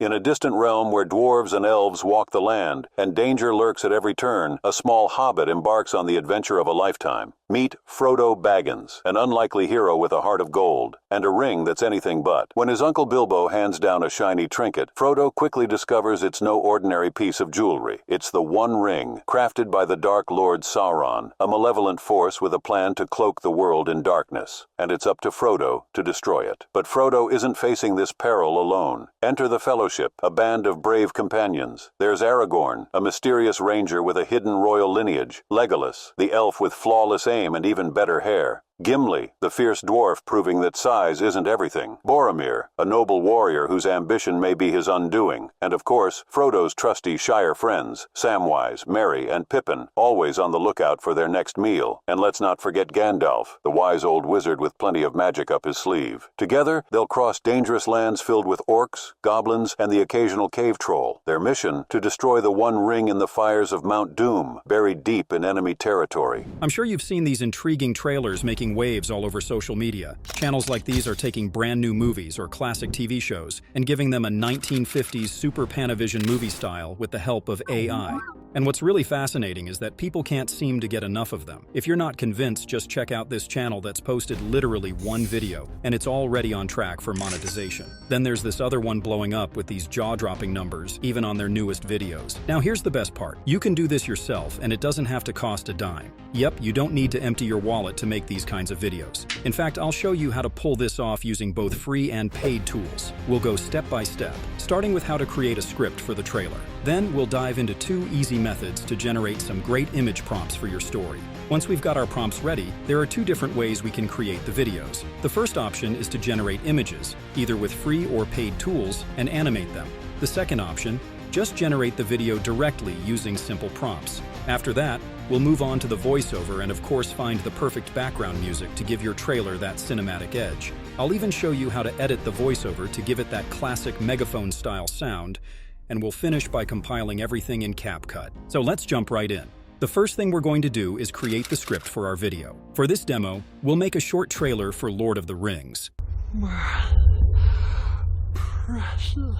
In a distant realm where dwarves and elves walk the land, and danger lurks at every turn, a small hobbit embarks on the adventure of a lifetime. Meet Frodo Baggins, an unlikely hero with a heart of gold, and a ring that's anything but. When his Uncle Bilbo hands down a shiny trinket, Frodo quickly discovers it's no ordinary piece of jewelry. It's the One Ring, crafted by the Dark Lord Sauron, a malevolent force with a plan to cloak the world in darkness. And it's up to Frodo to destroy it. But Frodo isn't facing this peril alone. Enter the Fellowship, a band of brave companions. There's Aragorn, a mysterious ranger with a hidden royal lineage. Legolas, the elf with flawless aim and even better hair. Gimli, the fierce dwarf proving that size isn't everything. Boromir, a noble warrior whose ambition may be his undoing. And of course, Frodo's trusty Shire friends, Samwise, Merry, and Pippin, always on the lookout for their next meal. And let's not forget Gandalf, the wise old wizard with plenty of magic up his sleeve. Together, they'll cross dangerous lands filled with orcs, goblins, and the occasional cave troll. Their mission, to destroy the One Ring in the fires of Mount Doom, buried deep in enemy territory. I'm sure you've seen these intriguing trailers making waves all over social media. Channels like these are taking brand new movies or classic TV shows and giving them a 1950s Super Panavision movie style with the help of AI. And what's really fascinating is that people can't seem to get enough of them. If you're not convinced, just check out this channel that's posted literally one video, and it's already on track for monetization. Then there's this other one blowing up with these jaw-dropping numbers, even on their newest videos. Now here's the best part. You can do this yourself, and it doesn't have to cost a dime. Yep, you don't need to empty your wallet to make these kinds of videos. In fact, I'll show you how to pull this off using both free and paid tools. We'll go step by step, starting with how to create a script for the trailer. Then we'll dive into 2 easy methods to generate some great image prompts for your story. Once we've got our prompts ready, there are 2 different ways we can create the videos. The first option is to generate images, either with free or paid tools, and animate them. The second option, just generate the video directly using simple prompts. After that, we'll move on to the voiceover and of course find the perfect background music to give your trailer that cinematic edge. I'll even show you how to edit the voiceover to give it that classic megaphone-style sound, and we'll finish by compiling everything in CapCut. So let's jump right in. The first thing we're going to do is create the script for our video. For this demo, we'll make a short trailer for Lord of the Rings. Precious.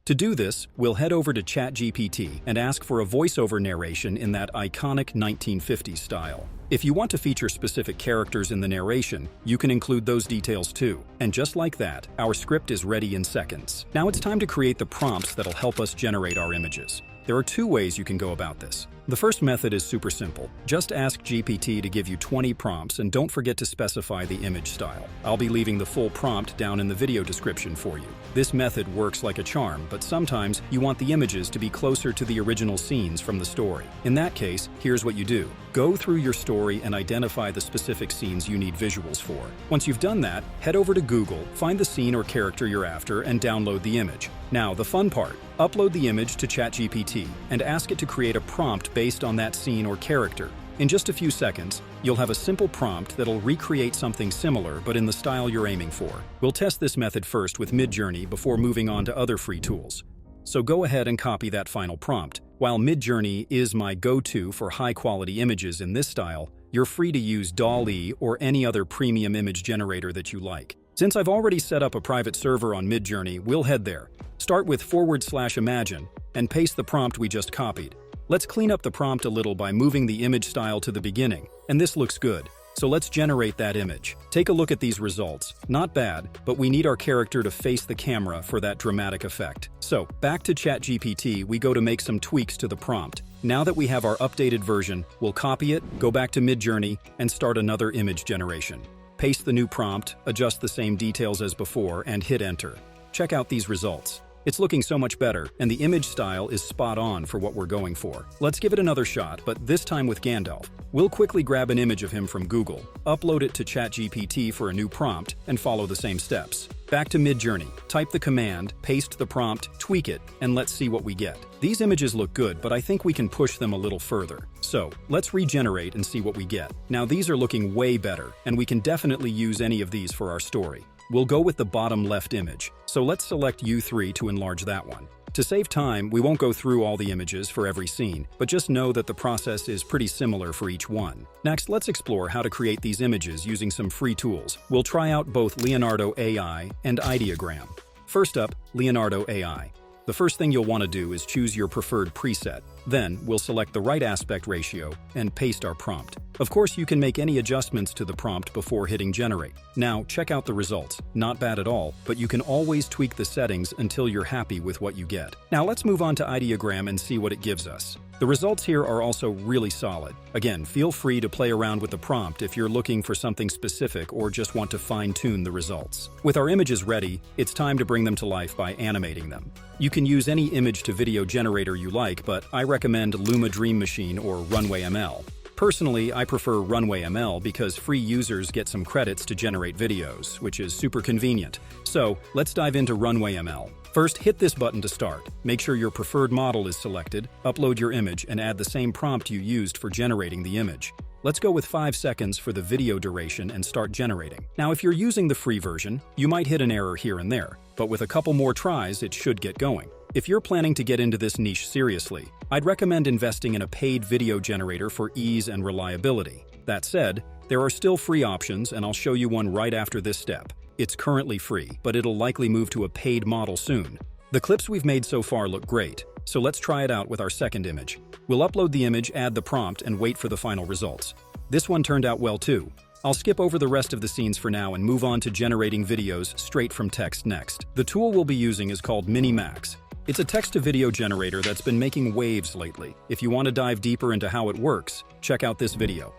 To do this, we'll head over to ChatGPT and ask for a voiceover narration in that iconic 1950s style. If you want to feature specific characters in the narration, you can include those details too. And just like that, our script is ready in seconds. Now it's time to create the prompts that'll help us generate our images. There are 2 ways you can go about this. The first method is super simple. Just ask GPT to give you 20 prompts and don't forget to specify the image style. I'll be leaving the full prompt down in the video description for you. This method works like a charm, but sometimes you want the images to be closer to the original scenes from the story. In that case, here's what you do. Go through your story and identify the specific scenes you need visuals for. Once you've done that, head over to Google, find the scene or character you're after, and download the image. Now, the fun part. Upload the image to ChatGPT and ask it to create a prompt based on that scene or character. In just a few seconds, you'll have a simple prompt that'll recreate something similar but in the style you're aiming for. We'll test this method first with Midjourney before moving on to other free tools. So go ahead and copy that final prompt. While Midjourney is my go-to for high-quality images in this style, you're free to use DALL-E or any other premium image generator that you like. Since I've already set up a private server on Midjourney, we'll head there. Start with /imagine and paste the prompt we just copied. Let's clean up the prompt a little by moving the image style to the beginning, and this looks good. So let's generate that image. Take a look at these results. Not bad, but we need our character to face the camera for that dramatic effect. So, back to ChatGPT, we go to make some tweaks to the prompt. Now that we have our updated version, we'll copy it, go back to Midjourney, and start another image generation. Paste the new prompt, adjust the same details as before, and hit enter. Check out these results. It's looking so much better, and the image style is spot on for what we're going for. Let's give it another shot, but this time with Gandalf. We'll quickly grab an image of him from Google, upload it to ChatGPT for a new prompt, and follow the same steps. Back to Midjourney, type the command, paste the prompt, tweak it, and let's see what we get. These images look good, but I think we can push them a little further. So, let's regenerate and see what we get. Now these are looking way better, and we can definitely use any of these for our story. We'll go with the bottom left image, so let's select U3 to enlarge that one. To save time, we won't go through all the images for every scene, but just know that the process is pretty similar for each one. Next, let's explore how to create these images using some free tools. We'll try out both LeonardoAI and Ideogram. First up, LeonardoAI. The first thing you'll want to do is choose your preferred preset. Then, we'll select the right aspect ratio and paste our prompt. Of course, you can make any adjustments to the prompt before hitting generate. Now, check out the results. Not bad at all, but you can always tweak the settings until you're happy with what you get. Now, let's move on to Ideogram and see what it gives us. The results here are also really solid. Again, feel free to play around with the prompt if you're looking for something specific or just want to fine-tune the results. With our images ready, it's time to bring them to life by animating them. You can use any image-to-video generator you like, but I recommend Luma Dream Machine or Runway ML. Personally, I prefer Runway ML because free users get some credits to generate videos, which is super convenient. So, let's dive into Runway ML. First, hit this button to start. Make sure your preferred model is selected, upload your image, and add the same prompt you used for generating the image. Let's go with 5 seconds for the video duration and start generating. Now, if you're using the free version, you might hit an error here and there, but with a couple more tries, it should get going. If you're planning to get into this niche seriously, I'd recommend investing in a paid video generator for ease and reliability. That said, there are still free options, and I'll show you one right after this step. It's currently free, but it'll likely move to a paid model soon. The clips we've made so far look great, so let's try it out with our second image. We'll upload the image, add the prompt, and wait for the final results. This one turned out well too. I'll skip over the rest of the scenes for now and move on to generating videos straight from text next. The tool we'll be using is called Minimax. It's a text-to-video generator that's been making waves lately. If you want to dive deeper into how it works, check out this video.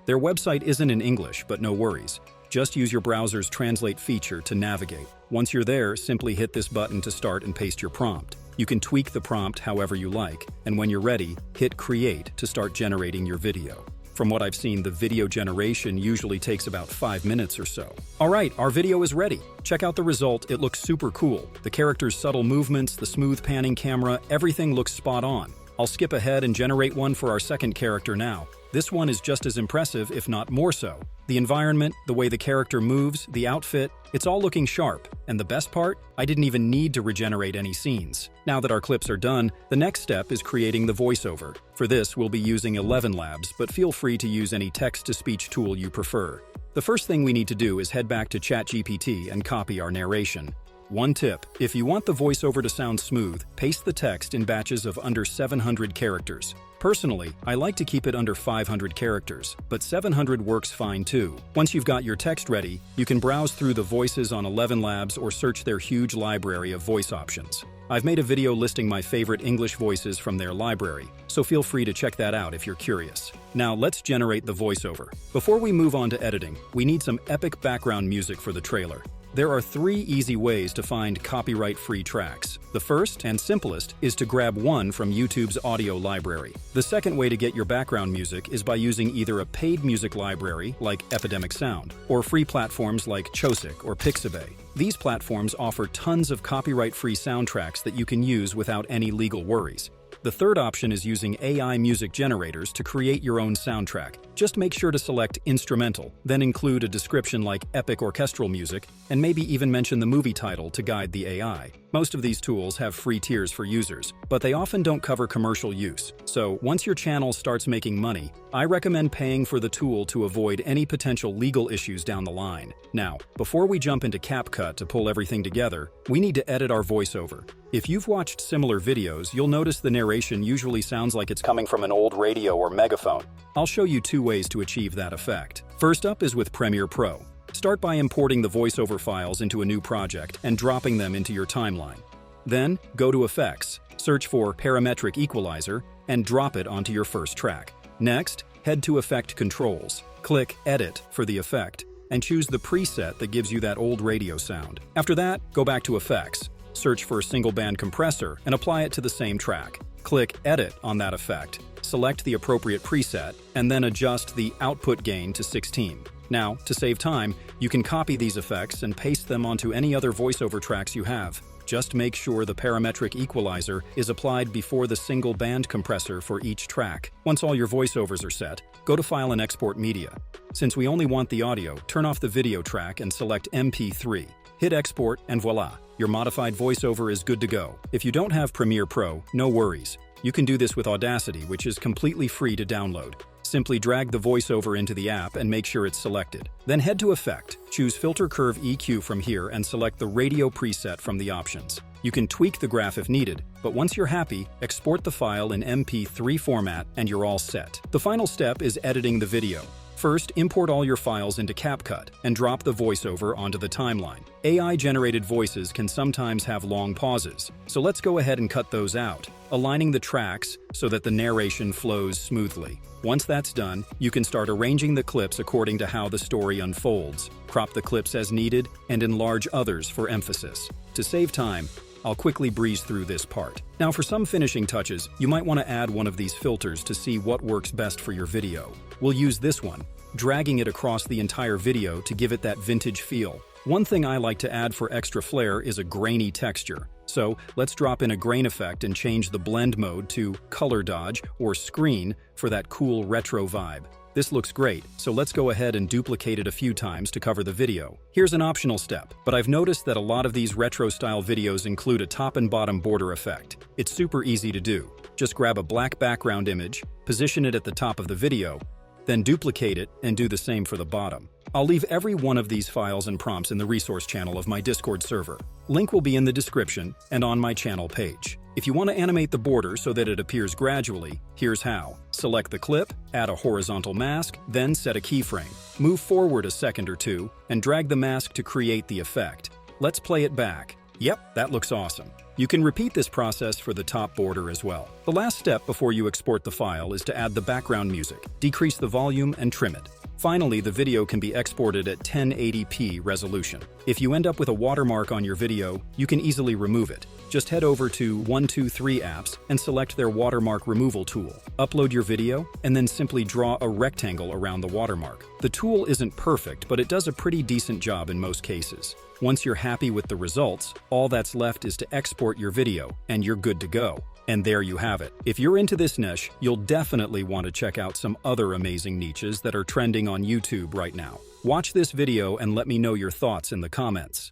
Their website isn't in English, but no worries. Just use your browser's translate feature to navigate. Once you're there, simply hit this button to start and paste your prompt. You can tweak the prompt however you like, and when you're ready, hit create to start generating your video. From what I've seen, the video generation usually takes about 5 minutes or so. Alright, our video is ready. Check out the result, it looks super cool. The character's subtle movements, the smooth panning camera, everything looks spot on. I'll skip ahead and generate one for our second character now. This one is just as impressive, if not more so. The environment, the way the character moves, the outfit, it's all looking sharp. And the best part? I didn't even need to regenerate any scenes. Now that our clips are done, the next step is creating the voiceover. For this, we'll be using 11 Labs, but feel free to use any text-to-speech tool you prefer. The first thing we need to do is head back to ChatGPT and copy our narration. One tip, if you want the voiceover to sound smooth, paste the text in batches of under 700 characters. Personally, I like to keep it under 500 characters, but 700 works fine too. Once you've got your text ready, you can browse through the voices on 11 Labs or search their huge library of voice options. I've made a video listing my favorite English voices from their library, so feel free to check that out if you're curious. Now let's generate the voiceover. Before we move on to editing, we need some epic background music for the trailer. There are 3 easy ways to find copyright-free tracks. The first, and simplest, is to grab one from YouTube's audio library. The second way to get your background music is by using either a paid music library, like Epidemic Sound, or free platforms like Chosic or Pixabay. These platforms offer tons of copyright-free soundtracks that you can use without any legal worries. The third option is using AI music generators to create your own soundtrack. Just make sure to select instrumental, then include a description like epic orchestral music, and maybe even mention the movie title to guide the AI. Most of these tools have free tiers for users, but they often don't cover commercial use. So once your channel starts making money, I recommend paying for the tool to avoid any potential legal issues down the line. Now, before we jump into CapCut to pull everything together, we need to edit our voiceover. If you've watched similar videos, you'll notice the narration usually sounds like it's coming from an old radio or megaphone. I'll show you 2 ways to achieve that effect. First up is with Premiere Pro. Start by importing the voiceover files into a new project and dropping them into your timeline. Then, go to Effects, search for Parametric Equalizer, and drop it onto your first track. Next, head to Effect Controls. Click Edit for the effect, and choose the preset that gives you that old radio sound. After that, go back to Effects, search for a single band compressor, and apply it to the same track. Click Edit on that effect, select the appropriate preset, and then adjust the output gain to 16. Now, to save time, you can copy these effects and paste them onto any other voiceover tracks you have. Just make sure the parametric equalizer is applied before the single band compressor for each track. Once all your voiceovers are set, go to File and Export Media. Since we only want the audio, turn off the video track and select MP3. Hit Export and voila, your modified voiceover is good to go. If you don't have Premiere Pro, no worries. You can do this with Audacity, which is completely free to download. Simply drag the voiceover into the app and make sure it's selected. Then head to Effect, choose Filter Curve EQ from here and select the radio preset from the options. You can tweak the graph if needed, but once you're happy, export the file in MP3 format and you're all set. The final step is editing the video. First, import all your files into CapCut and drop the voiceover onto the timeline. AI-generated voices can sometimes have long pauses, so let's go ahead and cut those out, aligning the tracks so that the narration flows smoothly. Once that's done, you can start arranging the clips according to how the story unfolds. Crop the clips as needed and enlarge others for emphasis. To save time, I'll quickly breeze through this part. Now for some finishing touches, you might want to add one of these filters to see what works best for your video. We'll use this one, dragging it across the entire video to give it that vintage feel. One thing I like to add for extra flair is a grainy texture. So let's drop in a grain effect and change the blend mode to color dodge or screen for that cool retro vibe. This looks great, so let's go ahead and duplicate it a few times to cover the video. Here's an optional step, but I've noticed that a lot of these retro-style videos include a top and bottom border effect. It's super easy to do. Just grab a black background image, position it at the top of the video, then duplicate it and do the same for the bottom. I'll leave every one of these files and prompts in the resource channel of my Discord server. Link will be in the description and on my channel page. If you want to animate the border so that it appears gradually, here's how. Select the clip, add a horizontal mask, then set a keyframe. Move forward a second or two, and drag the mask to create the effect. Let's play it back. Yep, that looks awesome. You can repeat this process for the top border as well. The last step before you export the file is to add the background music, decrease the volume, and trim it. Finally, the video can be exported at 1080p resolution. If you end up with a watermark on your video, you can easily remove it. Just head over to 123 apps and select their watermark removal tool. Upload your video, and then simply draw a rectangle around the watermark. The tool isn't perfect, but it does a pretty decent job in most cases. Once you're happy with the results, all that's left is to export your video, and you're good to go. And there you have it. If you're into this niche, you'll definitely want to check out some other amazing niches that are trending on YouTube right now. Watch this video and let me know your thoughts in the comments.